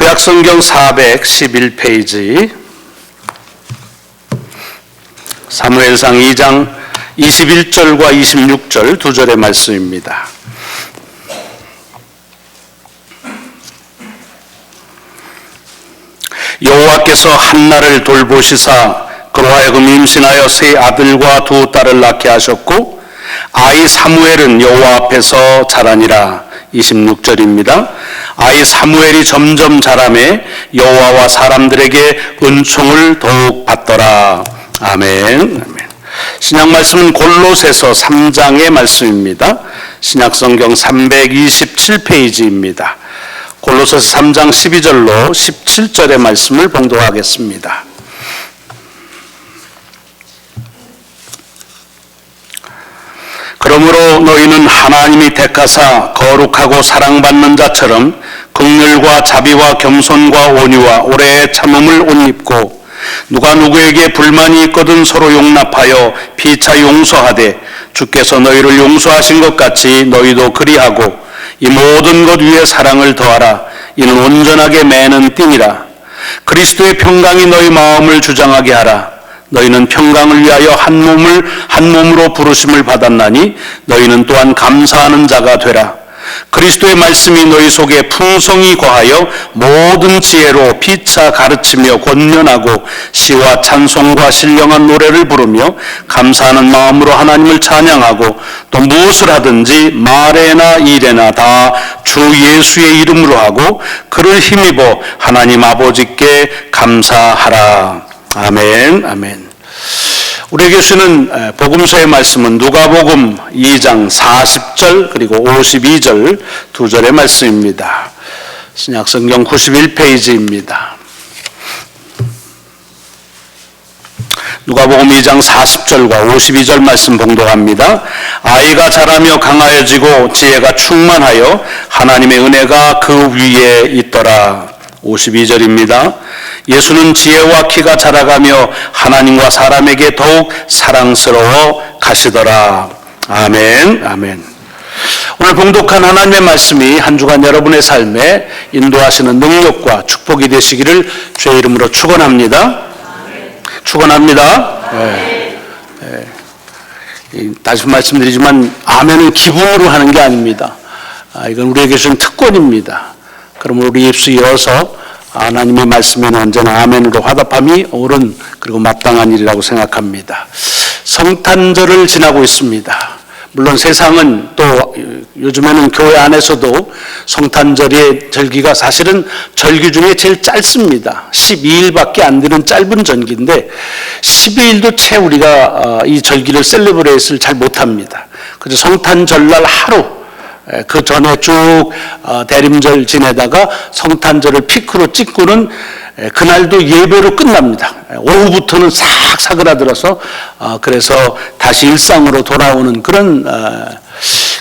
구약성경 411페이지 사무엘상 2장 21절과 26절 두 절의 말씀입니다. 여호와께서 한나를 돌보시사 그로 하여금 임신하여 세 아들과 두 딸을 낳게 하셨고 아이 사무엘은 여호와 앞에서 자라니라. 26절입니다. 아이 사무엘이 점점 자라매 여호와와 사람들에게 은총을 더욱 받더라. 아멘. 아멘. 신약 말씀은 골로새서 3장의 말씀입니다. 신약성경 327페이지입니다. 골로새서 3장 12절로 17절의 말씀을 봉독하겠습니다. 그러므로 너희는 하나님이 택하사 거룩하고 사랑받는 자처럼 긍휼과 자비와 겸손과 온유와 오래 참음을 옷 입고 누가 누구에게 불만이 있거든 서로 용납하여 피차 용서하되 주께서 너희를 용서하신 것 같이 너희도 그리하고 이 모든 것 위에 사랑을 더하라. 이는 온전하게 매는 띠니라. 그리스도의 평강이 너희 마음을 주장하게 하라. 너희는 평강을 위하여 한 몸으로 부르심을 받았나니 너희는 또한 감사하는 자가 되라. 그리스도의 말씀이 너희 속에 풍성히 거하여 모든 지혜로 피차 가르치며 권면하고 시와 찬송과 신령한 노래를 부르며 감사하는 마음으로 하나님을 찬양하고 또 무엇을 하든지 말에나 일에나 다 주 예수의 이름으로 하고 그를 힘입어 하나님 아버지께 감사하라. 아멘. 아멘. 우리에게 주시는 복음서의 말씀은 누가복음 2장 40절 그리고 52절 두 절의 말씀입니다. 신약성경 91페이지입니다. 누가복음 2장 40절과 52절 말씀 봉독합니다. 아이가 자라며 강하여지고 지혜가 충만하여 하나님의 은혜가 그 위에 있더라. 52절입니다. 예수는 지혜와 키가 자라가며 하나님과 사람에게 더욱 사랑스러워 가시더라. 아멘. 아멘. 오늘 봉독한 하나님의 말씀이 한 주간 여러분의 삶에 인도하시는 능력과 축복이 되시기를 주의 이름으로 축원합니다. 축원합니다. 네. 네. 다시 말씀드리지만 아멘은 기분으로 하는 게 아닙니다. 이건 우리에게 주신 특권입니다. 그러면 우리 입술 열어서 하나님의 말씀에는 언제나 아멘으로 화답함이 옳은 그리고 마땅한 일이라고 생각합니다. 성탄절을 지나고 있습니다. 물론 세상은 또 요즘에는 교회 안에서도 성탄절의 절기가 사실은 절기 중에 제일 짧습니다. 12일밖에 안 되는 짧은 절기인데 12일도 채 우리가 이 절기를 셀레브레이트를 잘 못합니다. 그래서 성탄절날 하루 그 전에 쭉 대림절 지내다가 성탄절을 피크로 찍고는 그날도 예배로 끝납니다. 오후부터는 싹 사그라들어서 그래서 다시 일상으로 돌아오는 그런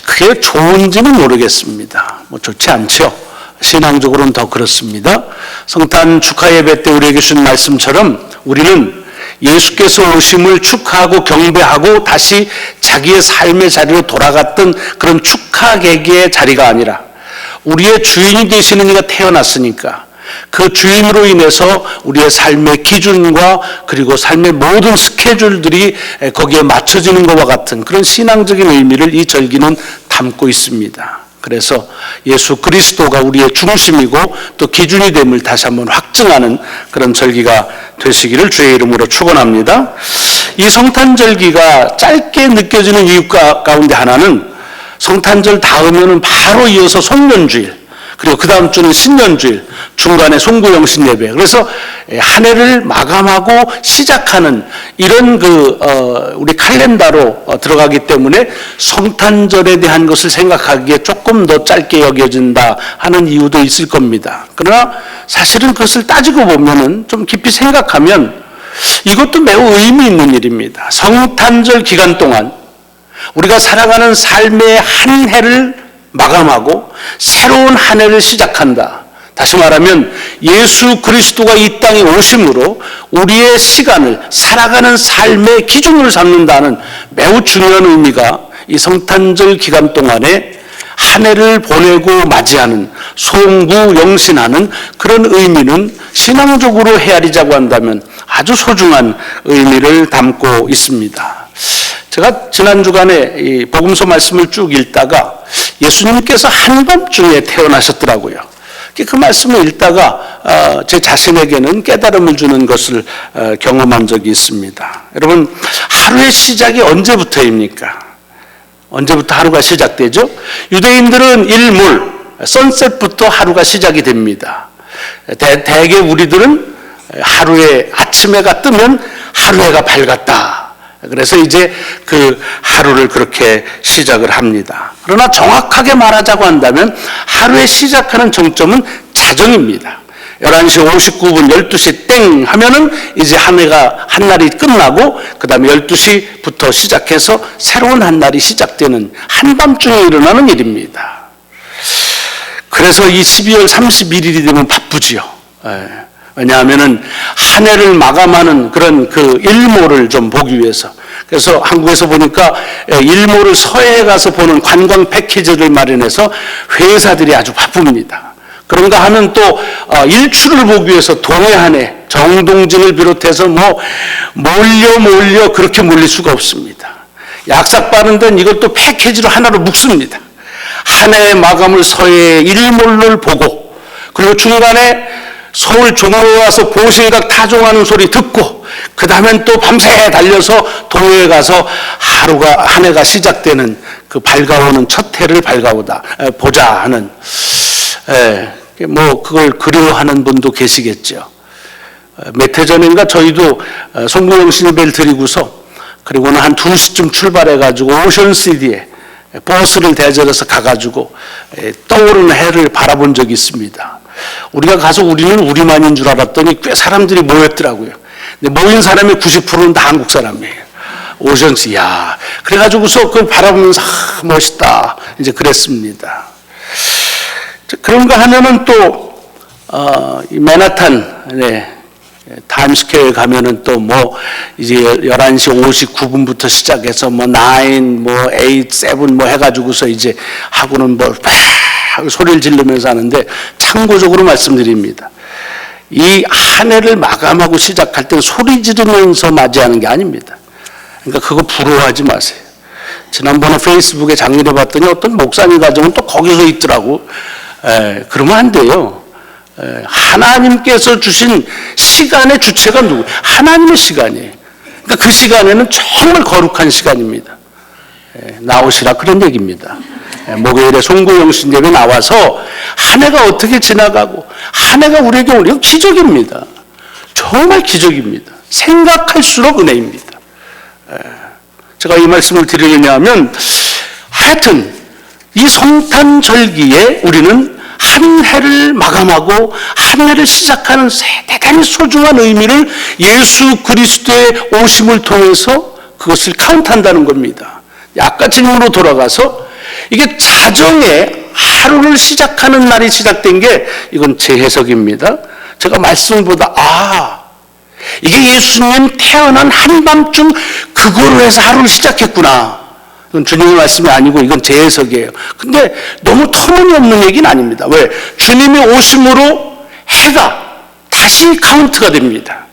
그게 좋은지는 모르겠습니다. 뭐 좋지 않죠. 신앙적으로는 더 그렇습니다. 성탄 축하 예배 때 우리에게 주신 말씀처럼 우리는 예수께서 오심을 축하하고 경배하고 다시 자기의 삶의 자리로 돌아갔던 그런 축하 계기의 자리가 아니라 우리의 주인이 되시는 이가 태어났으니까 그 주인으로 인해서 우리의 삶의 기준과 그리고 삶의 모든 스케줄들이 거기에 맞춰지는 것과 같은 그런 신앙적인 의미를 이 절기는 담고 있습니다. 그래서 예수 그리스도가 우리의 중심이고 또 기준이 됨을 다시 한번 확증하는 그런 절기가 되시기를 주의 이름으로 축원합니다. 이 성탄절기가 짧게 느껴지는 이유 가운데 하나는 성탄절 다음에는 바로 이어서 송년주일 그리고 그 다음 주는 신년주일 중간에 송구영신 예배 그래서 한 해를 마감하고 시작하는 이런 우리 칼렌다로 들어가기 때문에 성탄절에 대한 것을 생각하기에 조금 더 짧게 여겨진다 하는 이유도 있을 겁니다. 그러나 사실은 그것을 따지고 보면은 좀 깊이 생각하면 이것도 매우 의미 있는 일입니다. 성탄절 기간 동안 우리가 살아가는 삶의 한 해를 마감하고 새로운 한 해를 시작한다. 다시 말하면 예수 그리스도가 이 땅에 오심으로 우리의 시간을 살아가는 삶의 기준으로 삼는다는 매우 중요한 의미가 이 성탄절 기간 동안에 한 해를 보내고 맞이하는, 송구영신하는 그런 의미는 신앙적으로 헤아리자고 한다면 아주 소중한 의미를 담고 있습니다. 제가 지난 주간에 이 복음서 말씀을 쭉 읽다가 예수님께서 한밤중에 태어나셨더라고요. 그 말씀을 읽다가 제 자신에게는 깨달음을 주는 것을 경험한 적이 있습니다. 여러분, 하루의 시작이 언제부터입니까? 언제부터 하루가 시작되죠? 유대인들은 일몰, 선셋부터 하루가 시작이 됩니다. 대개 우리들은 하루에 아침해가 뜨면 하루해가 밝았다. 그래서 이제 그 하루를 그렇게 시작을 합니다. 그러나 정확하게 말하자고 한다면 하루의 시작하는 정점은 자정입니다. 11시 59분, 12시 땡 하면은 이제 한 날이 끝나고 그 다음에 12시부터 시작해서 새로운 한 날이 시작되는 한밤중에 일어나는 일입니다. 그래서 이 12월 31일이 되면 바쁘지요. 왜냐하면은 한 해를 마감하는 그런 그 일몰을 좀 보기 위해서. 그래서 한국에서 보니까 일몰을 서해에 가서 보는 관광 패키지를 마련해서 회사들이 아주 바쁩니다. 그런가 하면 또 일출을 보기 위해서 동해안에 정동진을 비롯해서 몰려 그렇게 몰릴 수가 없습니다. 약삭 빠는 데는 이것도 패키지로 하나로 묶습니다. 한 해의 마감을 서해의 일몰을 보고, 그리고 중간에 서울 종로에 와서 보신각 타종하는 소리 듣고, 그 다음엔 또 밤새 달려서 동해에 가서 한 해가 시작되는 그 밝아오는 첫 해를 보자 하는, 그걸 그리워하는 분도 계시겠죠. 몇 해 전인가 저희도 송구영신 예배를 드리고서, 그리고는 한 2시쯤 출발해가지고 오션시티에 버스를 대절해서 가가지고 떠오르는 해를 바라본 적이 있습니다. 우리가 가서 우리는 우리만인 줄 알았더니 꽤 사람들이 모였더라고요. 근데 모인 사람의 90%는 다 한국 사람이에요. 오션시, 야. 그래가지고서 그걸 바라보면서, 멋있다. 이제 그랬습니다. 그런가 하면은 또, 이 맨하탄, 타임스퀘어에 가면은 또 이제 11시 59분부터 시작해서 9, 8, 7 해가지고서 이제 하고는 소리를 지르면서 하는데, 참고적으로 말씀드립니다. 이 한 해를 마감하고 시작할 때는 소리 지르면서 맞이하는 게 아닙니다. 그러니까 그거 부러워하지 마세요. 지난번에 페이스북에 작년에 봤더니 어떤 목사님 가정은 또 거기서 있더라고. 그러면 안 돼요. 하나님께서 주신 시간의 주체가 누구예요? 하나님의 시간이에요. 그러니까 그 시간에는 정말 거룩한 시간입니다. 나오시라 그런 얘기입니다. 목요일에 송구영신 예배 나와서 한 해가 어떻게 지나가고 한 해가 우리에게 오는 기적입니다. 정말 기적입니다. 생각할수록 은혜입니다. 제가 이 말씀을 드리려냐 하면 하여튼 이 성탄절기에 우리는 한 해를 마감하고 한 해를 시작하는 대단히 소중한 의미를 예수 그리스도의 오심을 통해서 그것을 카운트한다는 겁니다. 아까 질문으로 돌아가서 이게 자정에 하루를 시작하는 날이 시작된 게 이건 제 해석입니다. 제가 말씀보다 이게 예수님 태어난 한밤중 그거로 해서 하루를 시작했구나. 이건 주님의 말씀이 아니고 이건 제 해석이에요. 근데 너무 터무니없는 얘기는 아닙니다. 왜? 주님의 오심으로 해가 다시 카운트가 됩니다.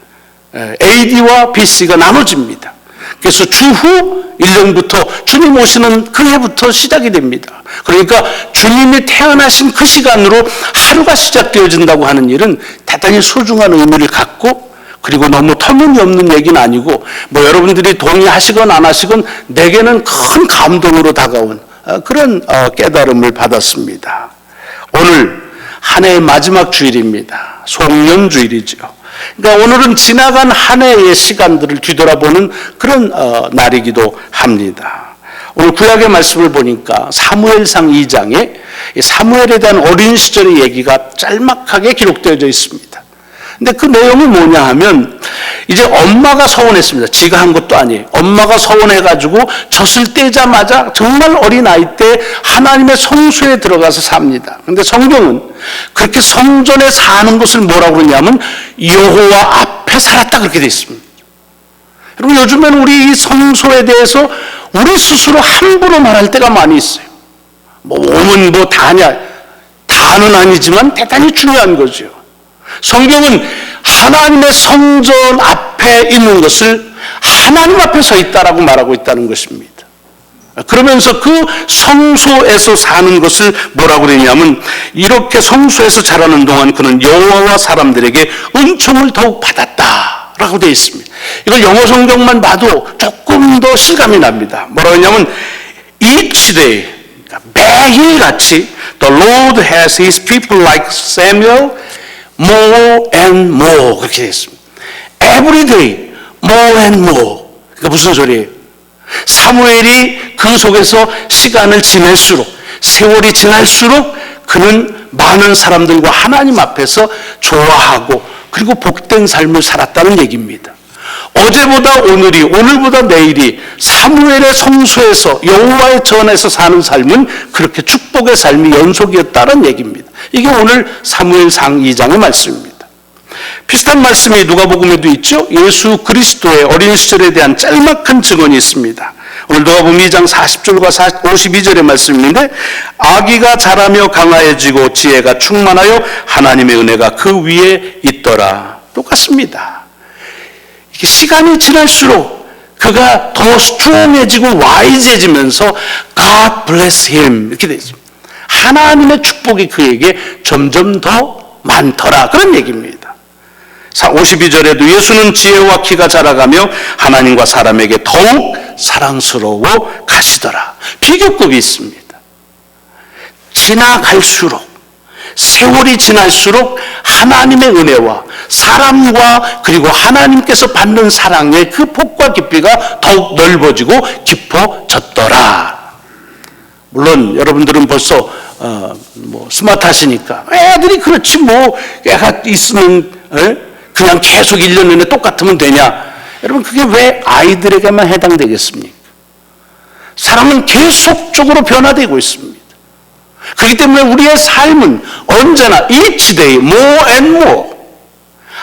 AD와 BC가 나눠집니다. 그래서 주후 1년부터 주님 오시는 그 해부터 시작이 됩니다. 그러니까 주님이 태어나신 그 시간으로 하루가 시작되어진다고 하는 일은 대단히 소중한 의미를 갖고, 그리고 너무 터무니없는 얘기는 아니고 여러분들이 동의하시건 안 하시건 내게는 큰 감동으로 다가온 그런 깨달음을 받았습니다. 오늘 한 해의 마지막 주일입니다. 송년주일이죠. 그러니까 오늘은 지나간 한 해의 시간들을 뒤돌아보는 그런 날이기도 합니다. 오늘 구약의 말씀을 보니까 사무엘상 2장에 사무엘에 대한 어린 시절의 얘기가 짤막하게 기록되어져 있습니다. 근데 그 내용이 뭐냐 하면 이제 엄마가 서원했습니다. 지가 한 것도 아니에요. 엄마가 서원해가지고 젖을 떼자마자 정말 어린 아이 때 하나님의 성소에 들어가서 삽니다. 근데 성경은 그렇게 성전에 사는 것을 뭐라고 그러냐면 여호와 앞에 살았다 그렇게 되어 있습니다. 여러분, 요즘에는 우리 이 성소에 대해서 우리 스스로 함부로 말할 때가 많이 있어요. 몸은 다냐, 다는 아니지만 대단히 중요한 거죠. 성경은 하나님의 성전 앞에 있는 것을 하나님 앞에 서 있다라고 말하고 있다는 것입니다. 그러면서 그 성소에서 사는 것을 뭐라고 그러냐면, 이렇게 성소에서 자라는 동안 그는 여호와와 사람들에게 은총을 더욱 받았다라고 되어 있습니다. 이걸 영어 성경만 봐도 조금 더 실감이 납니다. 뭐라고 하냐면 each day, 매일같이 the Lord has his people like Samuel more and more, 그렇게 되어 있습니다. Every day more and more. 그러니까 무슨 소리예요? 사무엘이 그 속에서 시간을 지낼수록, 세월이 지날수록 그는 많은 사람들과 하나님 앞에서 좋아하고 그리고 복된 삶을 살았다는 얘기입니다. 어제보다 오늘이, 오늘보다 내일이 사무엘의 성소에서 여호와의 전에서 사는 삶은 그렇게 축복의 삶이 연속이었다는 얘기입니다. 이게 오늘 사무엘상 2장의 말씀입니다. 비슷한 말씀이 누가복음에도 있죠. 예수 그리스도의 어린 시절에 대한 짤막한 증언이 있습니다. 오늘 누가복음 2장 40절과 52절의 말씀인데, 아기가 자라며 강하여지고 지혜가 충만하여 하나님의 은혜가 그 위에 있더라. 똑같습니다. 시간이 지날수록 그가 더 스트롱해지고 와이즈해지면서 God bless him 이렇게 되어 있습니다. 하나님의 축복이 그에게 점점 더 많더라, 그런 얘기입니다. 52절에도 예수는 지혜와 키가 자라가며 하나님과 사람에게 더욱 사랑스러워 가시더라. 비교급이 있습니다. 지나갈수록, 세월이 지날수록 하나님의 은혜와 사람과 그리고 하나님께서 받는 사랑의 그 폭과 깊이가 더욱 넓어지고 깊어졌더라. 물론 여러분들은 벌써 스마트하시니까 애들이 그렇지 애가 있으면 그냥 계속 1년 내내 똑같으면 되냐. 여러분, 그게 왜 아이들에게만 해당되겠습니까? 사람은 계속적으로 변화되고 있습니다. 그렇기 때문에 우리의 삶은 언제나 each day more and more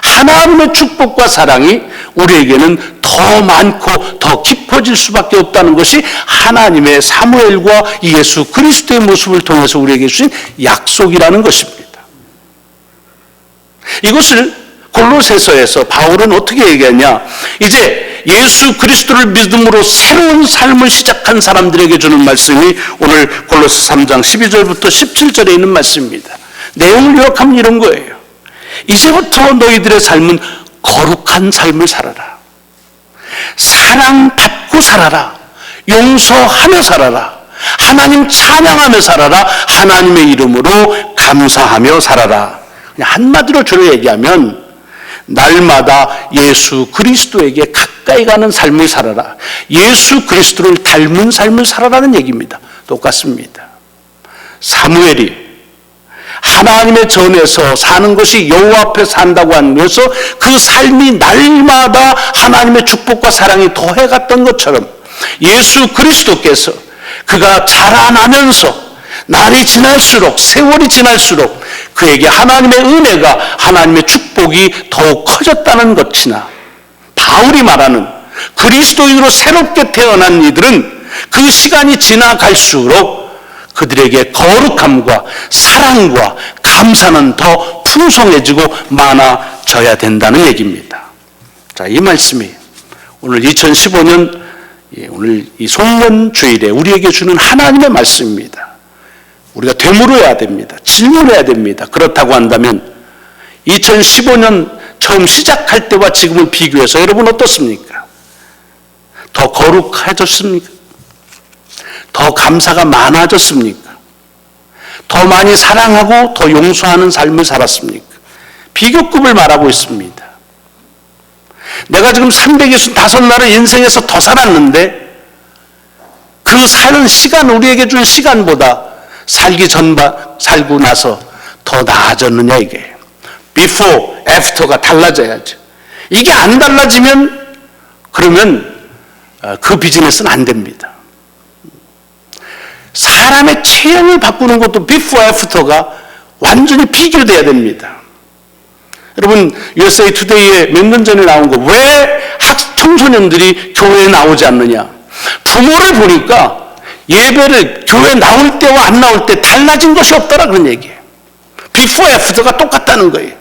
하나님의 축복과 사랑이 우리에게는 더 많고 더 깊어질 수밖에 없다는 것이 하나님의 사무엘과 예수 그리스도의 모습을 통해서 우리에게 주신 약속이라는 것입니다. 이것을 골로새서에서 바울은 어떻게 얘기하냐, 이제 예수 그리스도를 믿음으로 새로운 삶을 시작한 사람들에게 주는 말씀이 오늘 골로새 3장 12절부터 17절에 있는 말씀입니다. 내용을 요약하면 이런 거예요. 이제부터 너희들의 삶은 거룩한 삶을 살아라. 사랑받고 살아라. 용서하며 살아라. 하나님 찬양하며 살아라. 하나님의 이름으로 감사하며 살아라. 그냥 한마디로 주로 얘기하면 날마다 예수 그리스도에게 가까이 가는 삶을 살아라. 예수 그리스도를 닮은 삶을 살아라는 얘기입니다. 똑같습니다. 사무엘이 하나님의 전에서 사는 것이 여호와 앞에 산다고 하면서 그 삶이 날마다 하나님의 축복과 사랑이 더해갔던 것처럼 예수 그리스도께서 그가 자라나면서 날이 지날수록, 세월이 지날수록 그에게 하나님의 은혜가, 하나님의 축복이 더욱 커졌다는 것이나, 바울이 말하는 그리스도인으로 새롭게 태어난 이들은 그 시간이 지나갈수록 그들에게 거룩함과 사랑과 감사는 더 풍성해지고 많아져야 된다는 얘기입니다. 자, 이 말씀이 오늘 2015년 오늘 이 송년주일에 우리에게 주는 하나님의 말씀입니다. 우리가 되물어야 됩니다. 질문해야 됩니다. 그렇다고 한다면 2015년 처음 시작할 때와 지금을 비교해서 여러분 어떻습니까? 더 거룩해졌습니까? 더 감사가 많아졌습니까? 더 많이 사랑하고 더 용서하는 삶을 살았습니까? 비교급을 말하고 있습니다. 내가 지금 365날을 인생에서 더 살았는데 그 사는 시간, 우리에게 준 시간보다 살고 나서 더 나아졌느냐, 이게. before, after가 달라져야죠. 이게 안 달라지면 그러면 그 비즈니스는 안 됩니다. 사람의 체형을 바꾸는 것도 before, after가 완전히 비교돼야 됩니다. 여러분, USA Today에 몇 년 전에 나온 거, 왜 청소년들이 교회에 나오지 않느냐? 부모를 보니까 예배를 교회 나올 때와 안 나올 때 달라진 것이 없더라 그런 얘기예요. 비포 애프터가 똑같다는 거예요.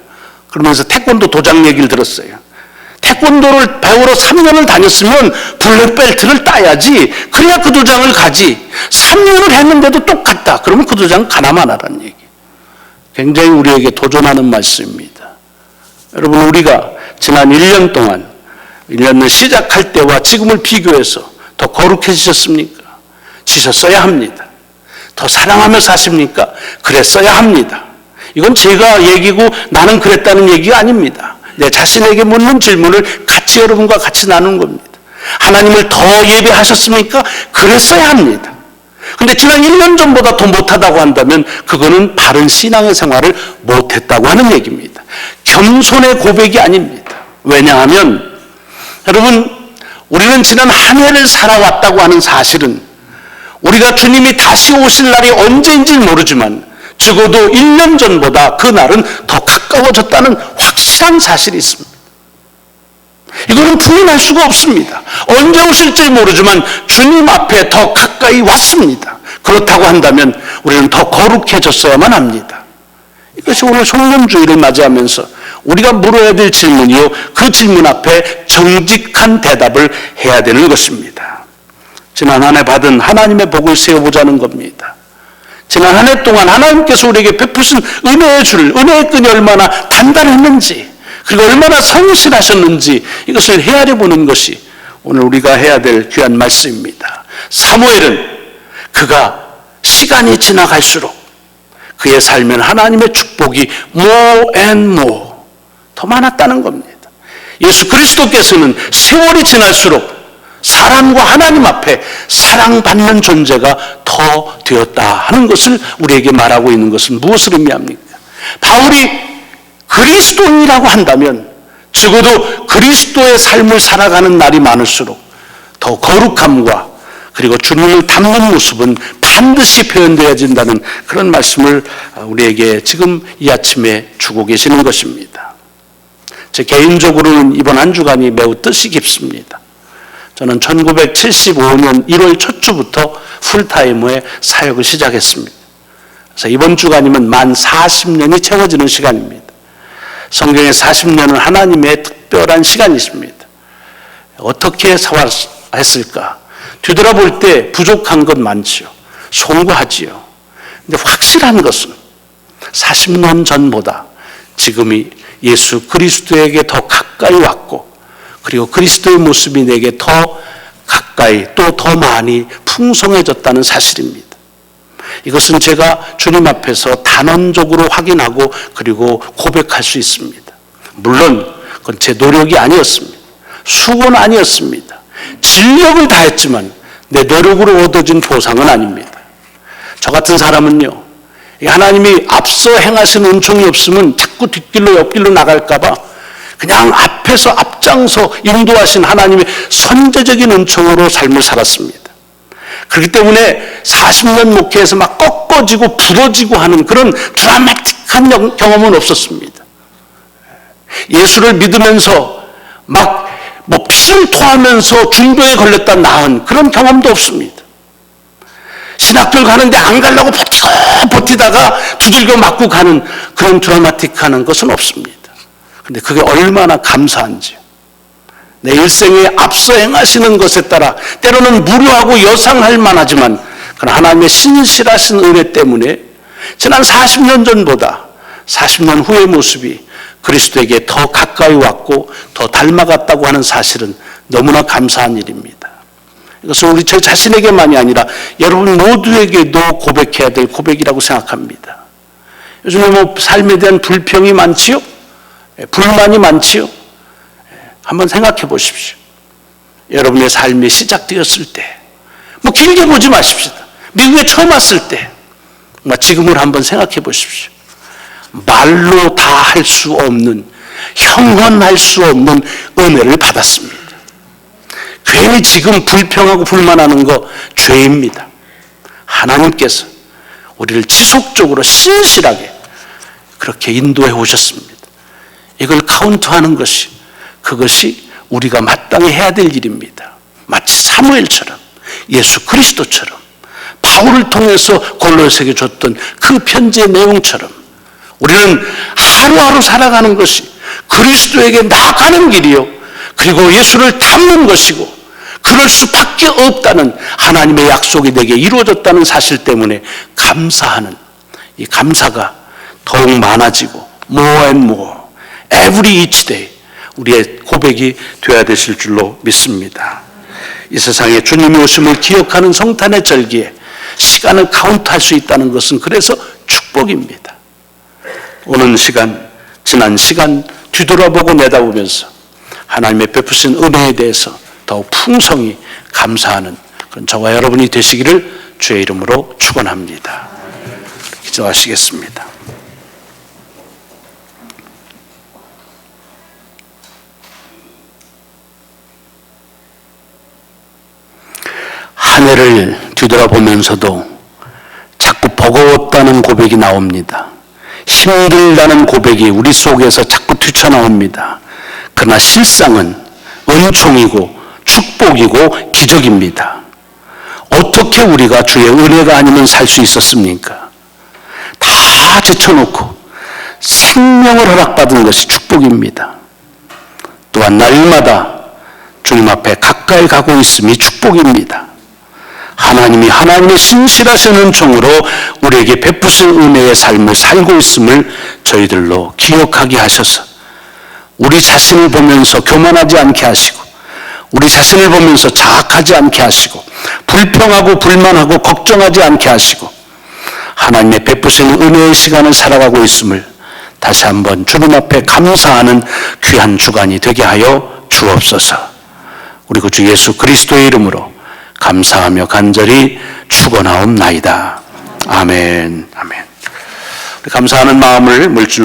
그러면서 태권도 도장 얘기를 들었어요. 태권도를 배우러 3년을 다녔으면 블랙벨트를 따야지, 그래야 그 도장을 가지. 3년을 했는데도 똑같다. 그러면 그 도장 가나마나라는 얘기. 굉장히 우리에게 도전하는 말씀입니다. 여러분, 우리가 지난 1년 동안 1년을 시작할 때와 지금을 비교해서 더 거룩해지셨습니까? 지셨어야 합니다. 더 사랑하며 사십니까? 그랬어야 합니다. 이건 제가 얘기고 나는 그랬다는 얘기가 아닙니다. 내 자신에게 묻는 질문을 같이 여러분과 같이 나누는 겁니다. 하나님을 더 예배하셨습니까? 그랬어야 합니다. 근데 지난 1년 전보다 더 못하다고 한다면 그거는 바른 신앙의 생활을 못했다고 하는 얘기입니다. 겸손의 고백이 아닙니다. 왜냐하면 여러분, 우리는 지난 한 해를 살아왔다고 하는 사실은 우리가 주님이 다시 오실 날이 언제인지 모르지만 적어도 1년 전보다 그 날은 더 가까워졌다는 확실한 사실이 있습니다. 이거는 부인할 수가 없습니다. 언제 오실지 모르지만 주님 앞에 더 가까이 왔습니다. 그렇다고 한다면 우리는 더 거룩해졌어야만 합니다. 이것이 오늘 송년주의를 맞이하면서 우리가 물어야 될 질문이요, 그 질문 앞에 정직한 대답을 해야 되는 것입니다. 지난 한 해 받은 하나님의 복을 세워보자는 겁니다. 지난 한 해 동안 하나님께서 우리에게 베푸신 은혜의 줄, 은혜의 끈이 얼마나 단단했는지, 그리고 얼마나 성실하셨는지 이것을 헤아려 보는 것이 오늘 우리가 해야 될 귀한 말씀입니다. 사무엘은 그가 시간이 지나갈수록 그의 삶엔 하나님의 축복이 more and more 더 많았다는 겁니다. 예수 그리스도께서는 세월이 지날수록 사람과 하나님 앞에 사랑받는 존재가 더 되었다 하는 것을 우리에게 말하고 있는 것은 무엇을 의미합니까? 바울이 그리스도인이라고 한다면 적어도 그리스도의 삶을 살아가는 날이 많을수록 더 거룩함과 그리고 주님을 닮는 모습은 반드시 표현되어진다는 그런 말씀을 우리에게 지금 이 아침에 주고 계시는 것입니다. 제 개인적으로는 이번 한 주간이 매우 뜻이 깊습니다. 저는 1975년 1월 첫 주부터 풀타임의 사역을 시작했습니다. 그래서 이번 주간이면 만 40년이 채워지는 시간입니다. 성경의 40년은 하나님의 특별한 시간이십니다. 어떻게 살았을까? 뒤돌아볼 때 부족한 것 많지요. 송구하지요. 근데 확실한 것은 40년 전보다 지금이 예수 그리스도에게 더 가까이 왔고, 그리고 그리스도의 모습이 내게 더 가까이 또 더 많이 풍성해졌다는 사실입니다. 이것은 제가 주님 앞에서 단언적으로 확인하고 그리고 고백할 수 있습니다. 물론 그건 제 노력이 아니었습니다. 수고는 아니었습니다. 진력을 다했지만 내 노력으로 얻어진 보상은 아닙니다. 저 같은 사람은요, 하나님이 앞서 행하신 은총이 없으면 자꾸 뒷길로 옆길로 나갈까 봐 그냥 앞에서 앞장서 인도하신 하나님의 선제적인 은총으로 삶을 살았습니다. 그렇기 때문에 40년 목회에서 막 꺾어지고 부러지고 하는 그런 드라마틱한 경험은 없었습니다. 예수를 믿으면서 막 피를 토하면서 중병에 걸렸다 나은 그런 경험도 없습니다. 신학교를 가는데 안 가려고 버티다가 두들겨 맞고 가는 그런 드라마틱한 것은 없습니다. 근데 그게 얼마나 감사한지요. 내 일생에 앞서 행하시는 것에 따라 때로는 무료하고 여상할 만하지만 그러나 하나님의 신실하신 은혜 때문에 지난 40년 전보다 40년 후의 모습이 그리스도에게 더 가까이 왔고 더 닮아갔다고 하는 사실은 너무나 감사한 일입니다. 이것은 우리 저 자신에게만이 아니라 여러분 모두에게도 고백해야 될 고백이라고 생각합니다. 요즘에 삶에 대한 불평이 많지요? 불만이 많지요? 한번 생각해 보십시오. 여러분의 삶이 시작되었을 때, 길게 보지 마십시다. 미국에 처음 왔을 때, 지금을 한번 생각해 보십시오. 말로 다 할 수 없는, 형언할 수 없는 은혜를 받았습니다. 괜히 지금 불평하고 불만하는 거 죄입니다. 하나님께서 우리를 지속적으로 신실하게 그렇게 인도해 오셨습니다. 이걸 카운트하는 것이, 그것이 우리가 마땅히 해야 될 일입니다. 마치 사무엘처럼, 예수 그리스도처럼 바울을 통해서 골로새에게 줬던 그 편지의 내용처럼 우리는 하루하루 살아가는 것이 그리스도에게 나아가는 길이요, 그리고 예수를 닮는 것이고 그럴 수밖에 없다는 하나님의 약속이 내게 이루어졌다는 사실 때문에 감사하는 이 감사가 더욱 많아지고 more and more, every each day 우리의 고백이 되어야 되실 줄로 믿습니다. 이 세상에 주님이 오심을 기억하는 성탄의 절기에 시간을 카운트할 수 있다는 것은 그래서 축복입니다. 오는 시간, 지난 시간 뒤돌아보고 내다보면서 하나님의 베푸신 은혜에 대해서 더욱 풍성히 감사하는 그런 저와 여러분이 되시기를 주의 이름으로 축원합니다. 기도하시겠습니다. 한 해를 뒤돌아보면서도 자꾸 버거웠다는 고백이 나옵니다. 힘들다는 고백이 우리 속에서 자꾸 튀쳐나옵니다. 그러나 실상은 은총이고 축복이고 기적입니다. 어떻게 우리가 주의 은혜가 아니면 살 수 있었습니까? 다 제쳐놓고 생명을 허락받은 것이 축복입니다. 또한 날마다 주님 앞에 가까이 가고 있음이 축복입니다. 하나님이 하나님의 신실하신 은총으로 우리에게 베푸신 은혜의 삶을 살고 있음을 저희들로 기억하게 하셔서 우리 자신을 보면서 교만하지 않게 하시고 우리 자신을 보면서 자학하지 않게 하시고 불평하고 불만하고 걱정하지 않게 하시고 하나님의 베푸신 은혜의 시간을 살아가고 있음을 다시 한번 주님 앞에 감사하는 귀한 주간이 되게 하여 주옵소서. 우리 구주 예수 그리스도의 이름으로 감사하며 간절히 축원하옵나이다. 아멘. 아멘. 감사하는 마음을 물질로